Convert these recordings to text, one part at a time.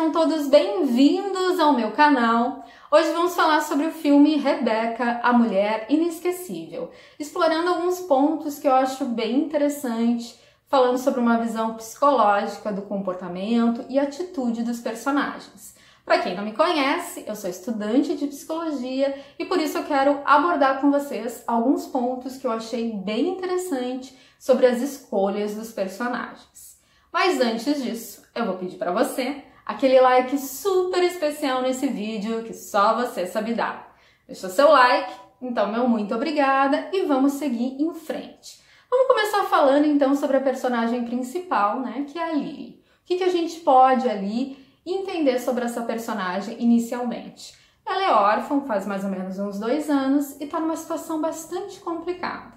sejam todos bem-vindos ao meu canal. Hoje vamos falar sobre o filme Rebecca, a Mulher Inesquecível, explorando alguns pontos que eu acho bem interessantes, falando sobre uma visão psicológica do comportamento e atitude dos personagens. Para quem não me conhece, eu sou estudante de psicologia e por isso eu quero abordar com vocês alguns pontos que eu achei bem interessante sobre as escolhas dos personagens. Mas antes disso, eu vou pedir para você aquele like super especial nesse vídeo que só você sabe dar. Deixa seu like, então meu muito obrigada e vamos seguir em frente. Vamos começar falando então sobre a personagem principal, né, que é a Lily. O que a gente pode ali entender sobre essa personagem inicialmente? Ela é órfã, faz mais ou menos uns 2 anos e está numa situação bastante complicada.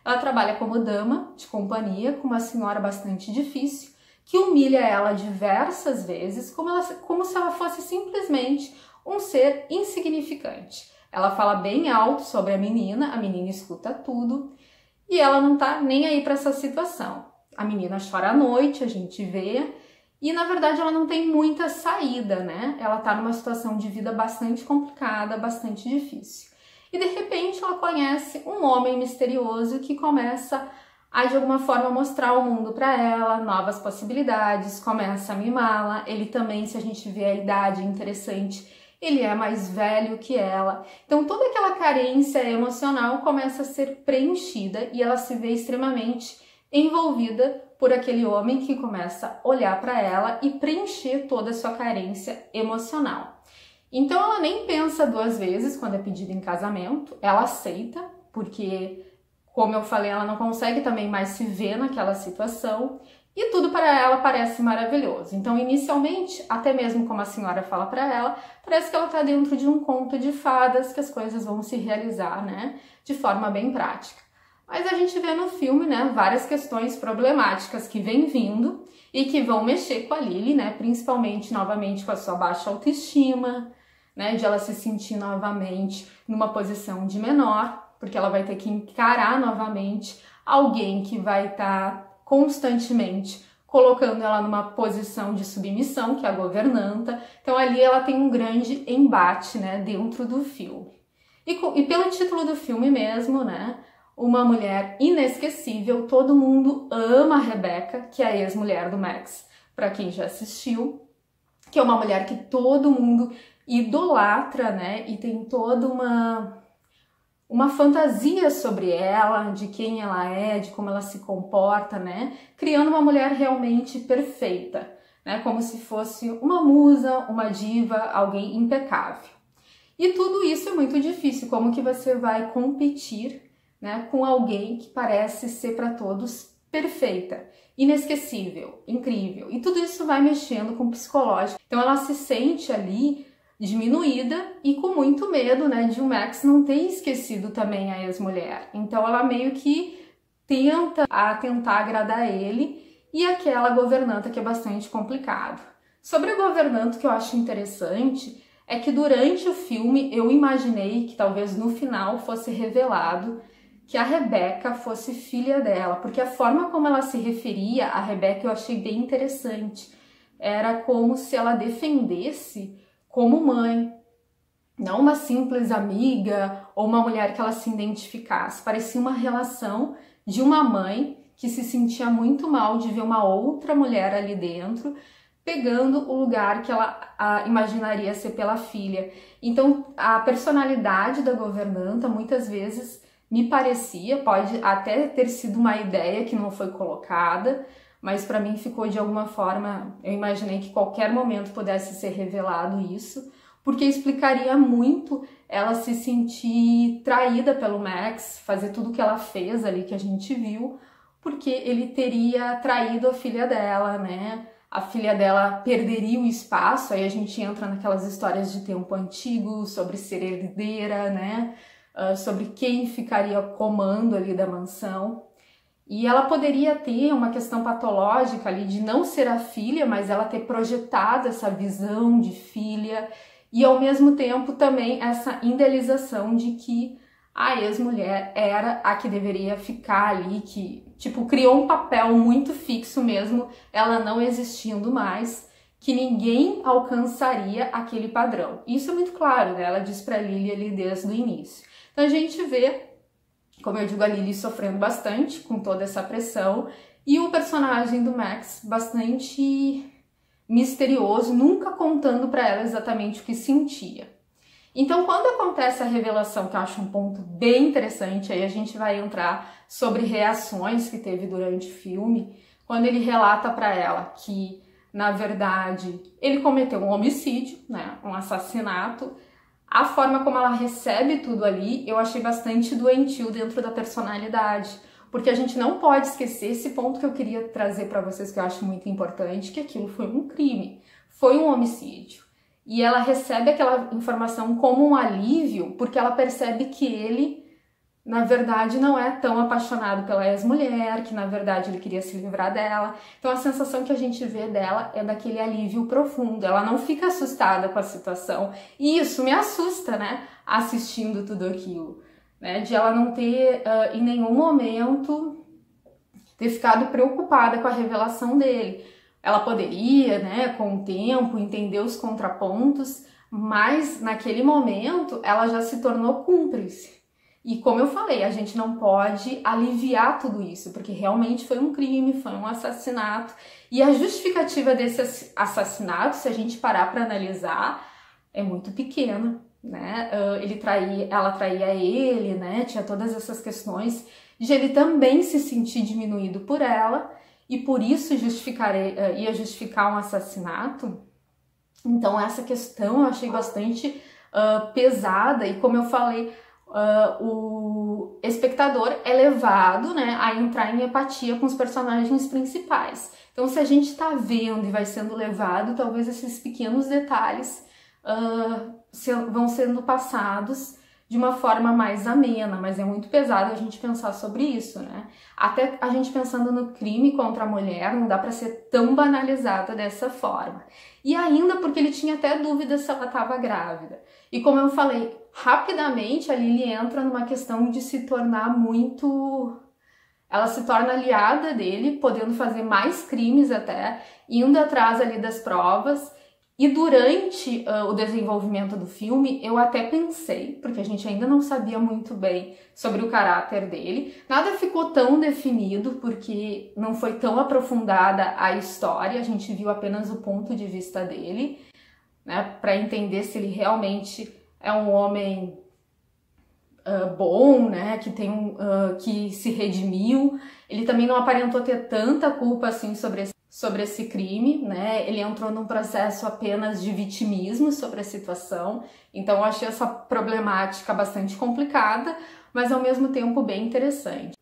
Ela trabalha como dama de companhia com uma senhora bastante difícil, que humilha ela diversas vezes, como se ela fosse simplesmente um ser insignificante. Ela fala bem alto sobre a menina escuta tudo e ela não tá nem aí para essa situação. A menina chora à noite, a gente vê, e na verdade ela não tem muita saída, né? Ela tá numa situação de vida bastante complicada, bastante difícil. E de repente ela conhece um homem misterioso que começa a de alguma forma mostrar o mundo para ela, novas possibilidades, começa a mimá-la. Ele também, se a gente vê a idade interessante, ele é mais velho que ela. Então toda aquela carência emocional começa a ser preenchida e ela se vê extremamente envolvida por aquele homem que começa a olhar para ela e preencher toda a sua carência emocional. Então ela nem pensa 2 vezes quando é pedida em casamento, ela aceita, porque, como eu falei, ela não consegue também mais se ver naquela situação e tudo para ela parece maravilhoso. Então, inicialmente, até mesmo como a senhora fala para ela, parece que ela está dentro de um conto de fadas, que as coisas vão se realizar, né, de forma bem prática. Mas a gente vê no filme, né, várias questões problemáticas que vêm vindo e que vão mexer com a Lily, né, principalmente, novamente, com a sua baixa autoestima, né, de ela se sentir novamente numa posição de menor, porque ela vai ter que encarar novamente alguém que vai estar constantemente colocando ela numa posição de submissão, que é a governanta. Então ali ela tem um grande embate, né, dentro do filme. E pelo título do filme mesmo, né, Uma Mulher Inesquecível, todo mundo ama a Rebecca, que é a ex-mulher do Max, para quem já assistiu, que é uma mulher que todo mundo idolatra, né, e tem toda uma fantasia sobre ela, de quem ela é, de como ela se comporta, né? Criando uma mulher realmente perfeita, né? Como se fosse uma musa, uma diva, alguém impecável. E tudo isso é muito difícil, como que você vai competir, né, com alguém que parece ser para todos perfeita, inesquecível, incrível. E tudo isso vai mexendo com o psicológico. Então ela se sente ali diminuída e com muito medo, né, de o Max não ter esquecido também a ex-mulher. Então ela meio que tentar agradar ele e aquela governanta, que é bastante complicado. Sobre a governanta, que eu acho interessante é que durante o filme eu imaginei que talvez no final fosse revelado que a Rebecca fosse filha dela, porque a forma como ela se referia a Rebecca eu achei bem interessante. Era como se ela defendesse como mãe, não uma simples amiga ou uma mulher que ela se identificasse. Parecia uma relação de uma mãe que se sentia muito mal de ver uma outra mulher ali dentro, pegando o lugar que ela imaginaria ser pela filha. Então, a personalidade da governanta muitas vezes me parecia, pode até ter sido uma ideia que não foi colocada, mas para mim ficou de alguma forma, eu imaginei que qualquer momento pudesse ser revelado isso, porque explicaria muito ela se sentir traída pelo Max, fazer tudo que ela fez ali, que a gente viu, porque ele teria traído a filha dela, né? A filha dela perderia o espaço, aí a gente entra naquelas histórias de tempo antigo, sobre ser herdeira, né? Sobre quem ficaria ao comando ali da mansão. E ela poderia ter uma questão patológica ali de não ser a filha, mas ela ter projetado essa visão de filha e ao mesmo tempo também essa idealização de que a ex-mulher era a que deveria ficar ali, que tipo criou um papel muito fixo mesmo, ela não existindo mais. que ninguém alcançaria aquele padrão. Isso é muito claro, né? Ela diz para Lily ali desde o início. Então a gente vê, como eu digo, a Lily sofrendo bastante com toda essa pressão e o personagem do Max bastante misterioso, nunca contando para ela exatamente o que sentia. Então, quando acontece a revelação, que eu acho um ponto bem interessante, aí a gente vai entrar sobre reações que teve durante o filme, quando ele relata para ela que, na verdade, ele cometeu um homicídio, né, um assassinato. A forma como ela recebe tudo ali, eu achei bastante doentio dentro da personalidade, porque a gente não pode esquecer esse ponto que eu queria trazer para vocês, que eu acho muito importante, que aquilo foi um crime, foi um homicídio. E ela recebe aquela informação como um alívio, porque ela percebe que ele, na verdade, não é tão apaixonado pela ex-mulher, que na verdade ele queria se livrar dela. Então a sensação que a gente vê dela é daquele alívio profundo. Ela não fica assustada com a situação. E isso me assusta, né? Assistindo tudo aquilo. Né? De ela não ter, em nenhum momento, ter ficado preocupada com a revelação dele. Ela poderia, né, com o tempo, entender os contrapontos, mas naquele momento ela já se tornou cúmplice. E como eu falei, a gente não pode aliviar tudo isso, porque realmente foi um crime, foi um assassinato. E a justificativa desse assassinato, se a gente parar para analisar, é muito pequena, né? Ela traía ele, né? Tinha todas essas questões de ele também se sentir diminuído por ela, e por isso ia justificar um assassinato. Então essa questão eu achei bastante pesada, e como eu falei, o espectador é levado, né, a entrar em empatia com os personagens principais. Então se a gente está vendo e vai sendo levado, talvez esses pequenos detalhes vão sendo passados de uma forma mais amena, mas é muito pesado a gente pensar sobre isso, né? Até a gente pensando no crime contra a mulher, não dá para ser tão banalizada dessa forma. E ainda porque ele tinha até dúvida se ela estava grávida. E como eu falei, rapidamente a Lily entra numa questão de se tornar muito... Ela se torna aliada dele, podendo fazer mais crimes até, indo atrás ali das provas. E durante o desenvolvimento do filme, eu até pensei, porque a gente ainda não sabia muito bem sobre o caráter dele, nada ficou tão definido, porque não foi tão aprofundada a história, a gente viu apenas o ponto de vista dele, né, para entender se ele realmente é um homem bom, né, que se redimiu. Ele também não aparentou ter tanta culpa assim sobre esse crime, né? Ele entrou num processo apenas de vitimismo sobre a situação, então eu achei essa problemática bastante complicada, mas ao mesmo tempo bem interessante.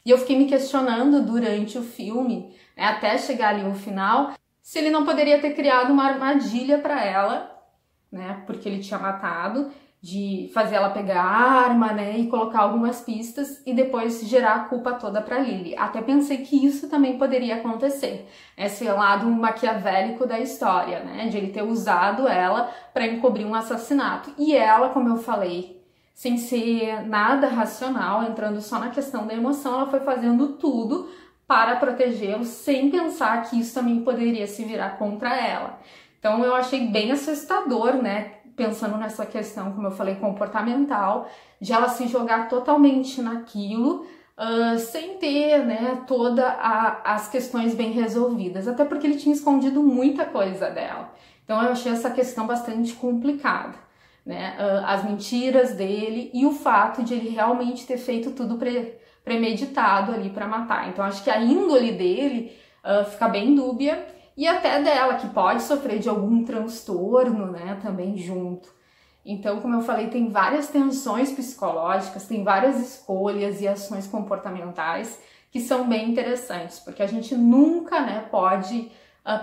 E eu fiquei me questionando durante o filme, né, até chegar ali no final, se ele não poderia ter criado uma armadilha para ela, né? Porque ele tinha matado, de fazer ela pegar a arma, né, e colocar algumas pistas e depois gerar a culpa toda para Lily. Até pensei que isso também poderia acontecer, esse lado maquiavélico da história, né, de ele ter usado ela para encobrir um assassinato. E ela, como eu falei, sem ser nada racional, entrando só na questão da emoção, ela foi fazendo tudo para protegê-lo, sem pensar que isso também poderia se virar contra ela. Então eu achei bem assustador, né, pensando nessa questão, como eu falei, comportamental, de ela se jogar totalmente naquilo, sem ter, né, todas as questões bem resolvidas, até porque ele tinha escondido muita coisa dela. Então eu achei essa questão bastante complicada, né, as mentiras dele e o fato de ele realmente ter feito tudo premeditado ali para matar. Então acho que a índole dele fica bem dúbia, e até dela, que pode sofrer de algum transtorno, né, também junto. Então, como eu falei, tem várias tensões psicológicas, tem várias escolhas e ações comportamentais que são bem interessantes, porque a gente nunca, né, pode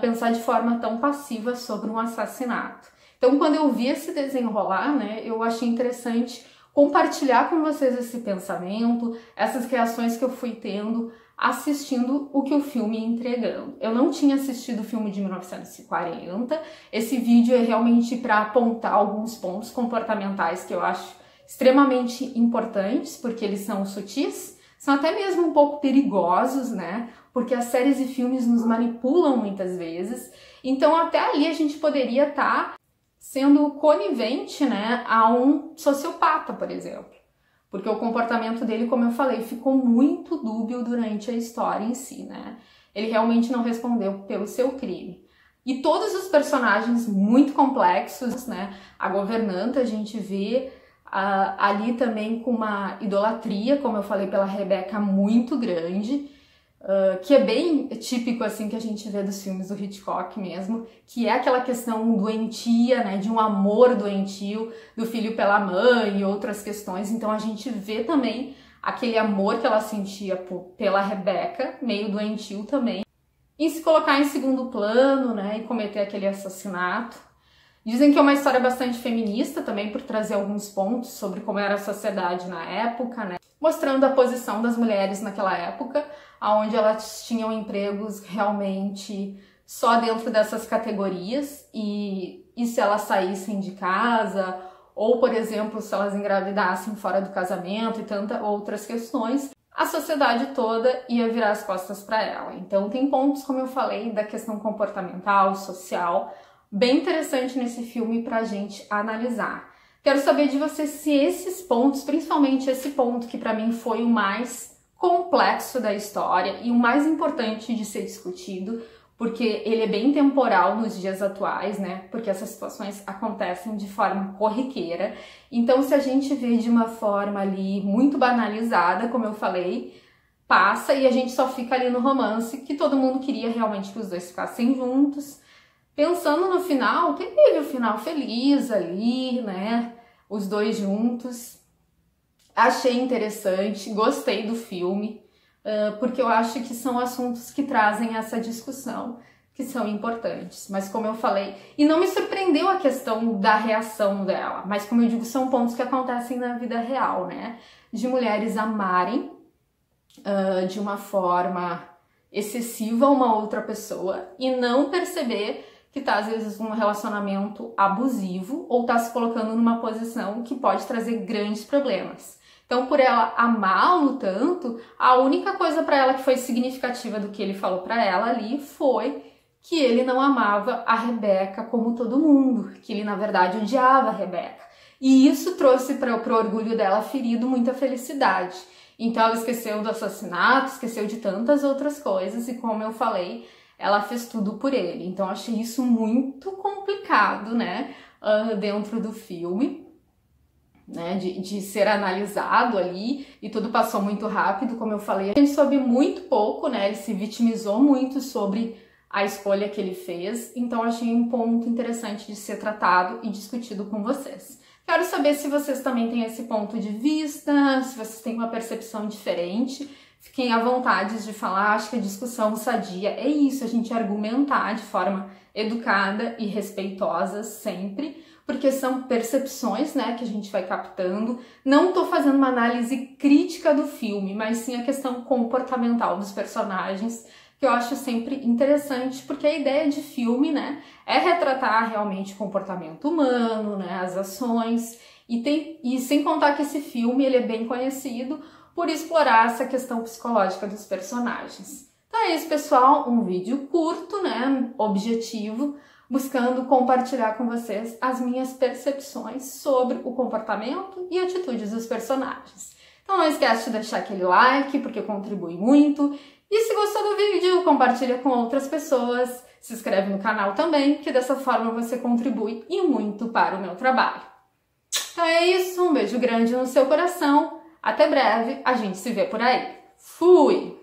pensar de forma tão passiva sobre um assassinato. Então, quando eu vi esse desenrolar, né, eu achei interessante compartilhar com vocês esse pensamento, essas reações que eu fui tendo assistindo o que o filme ia entregando. Eu não tinha assistido o filme de 1940, esse vídeo é realmente para apontar alguns pontos comportamentais que eu acho extremamente importantes, porque eles são sutis, são até mesmo um pouco perigosos, né? Porque as séries e filmes nos manipulam muitas vezes. Então até ali a gente poderia estar sendo conivente, né, a um sociopata, por exemplo. Porque o comportamento dele, como eu falei, ficou muito dúbio durante a história em si, né? Ele realmente não respondeu pelo seu crime. E todos os personagens muito complexos, né? A governanta a gente vê ali também com uma idolatria, como eu falei, pela Rebecca muito grande, que é bem típico assim que a gente vê dos filmes do Hitchcock mesmo, que é aquela questão doentia, né, de um amor doentio do filho pela mãe e outras questões. Então a gente vê também aquele amor que ela sentia pela Rebecca, meio doentio também, em se colocar em segundo plano, né, e cometer aquele assassinato. Dizem que é uma história bastante feminista também, por trazer alguns pontos sobre como era a sociedade na época, né, mostrando a posição das mulheres naquela época, onde elas tinham empregos realmente só dentro dessas categorias, e se elas saíssem de casa, ou, por exemplo, se elas engravidassem fora do casamento e tantas outras questões, a sociedade toda ia virar as costas para ela. Então tem pontos, como eu falei, da questão comportamental, social, bem interessante nesse filme para a gente analisar. Quero saber de você se esses pontos, principalmente esse ponto que para mim foi o mais complexo da história e o mais importante de ser discutido, porque ele é bem temporal nos dias atuais, né? Porque essas situações acontecem de forma corriqueira. Então, se a gente vê de uma forma ali muito banalizada, como eu falei, passa e a gente só fica ali no romance, que todo mundo queria realmente que os dois ficassem juntos. Pensando no final, que teve o final feliz ali, né? Os dois juntos. Achei interessante, gostei do filme, porque eu acho que são assuntos que trazem essa discussão, que são importantes. Mas como eu falei, e não me surpreendeu a questão da reação dela, mas como eu digo, são pontos que acontecem na vida real, né? De mulheres amarem de uma forma excessiva uma outra pessoa e não perceber que tá às vezes num relacionamento abusivo ou tá se colocando numa posição que pode trazer grandes problemas. Então, por ela amá-lo tanto, a única coisa para ela que foi significativa do que ele falou para ela ali foi que ele não amava a Rebecca como todo mundo, que ele na verdade odiava a Rebecca. E isso trouxe para o orgulho dela ferido muita felicidade. Então ela esqueceu do assassinato, esqueceu de tantas outras coisas e, como eu falei, ela fez tudo por ele. Então achei isso muito complicado, né, dentro do filme, né, de ser analisado ali, e tudo passou muito rápido, como eu falei. A gente soube muito pouco, né, ele se vitimizou muito sobre a escolha que ele fez, então achei um ponto interessante de ser tratado e discutido com vocês. Quero saber se vocês também têm esse ponto de vista, se vocês têm uma percepção diferente. Fiquem à vontade de falar. Acho que a discussão sadia é isso, a gente argumentar de forma educada e respeitosa sempre, porque são percepções, né, que a gente vai captando. Não tô fazendo uma análise crítica do filme, mas sim a questão comportamental dos personagens, que eu acho sempre interessante, porque a ideia de filme, né, é retratar realmente o comportamento humano, né, as ações, e sem contar que esse filme ele é bem conhecido por explorar essa questão psicológica dos personagens. Então é isso, pessoal, um vídeo curto, né, objetivo, buscando compartilhar com vocês as minhas percepções sobre o comportamento e atitudes dos personagens. Então não esquece de deixar aquele like, porque contribui muito. E se gostou do vídeo, compartilha com outras pessoas. Se inscreve no canal também, que dessa forma você contribui e muito para o meu trabalho. Então é isso, um beijo grande no seu coração. Até breve, a gente se vê por aí. Fui!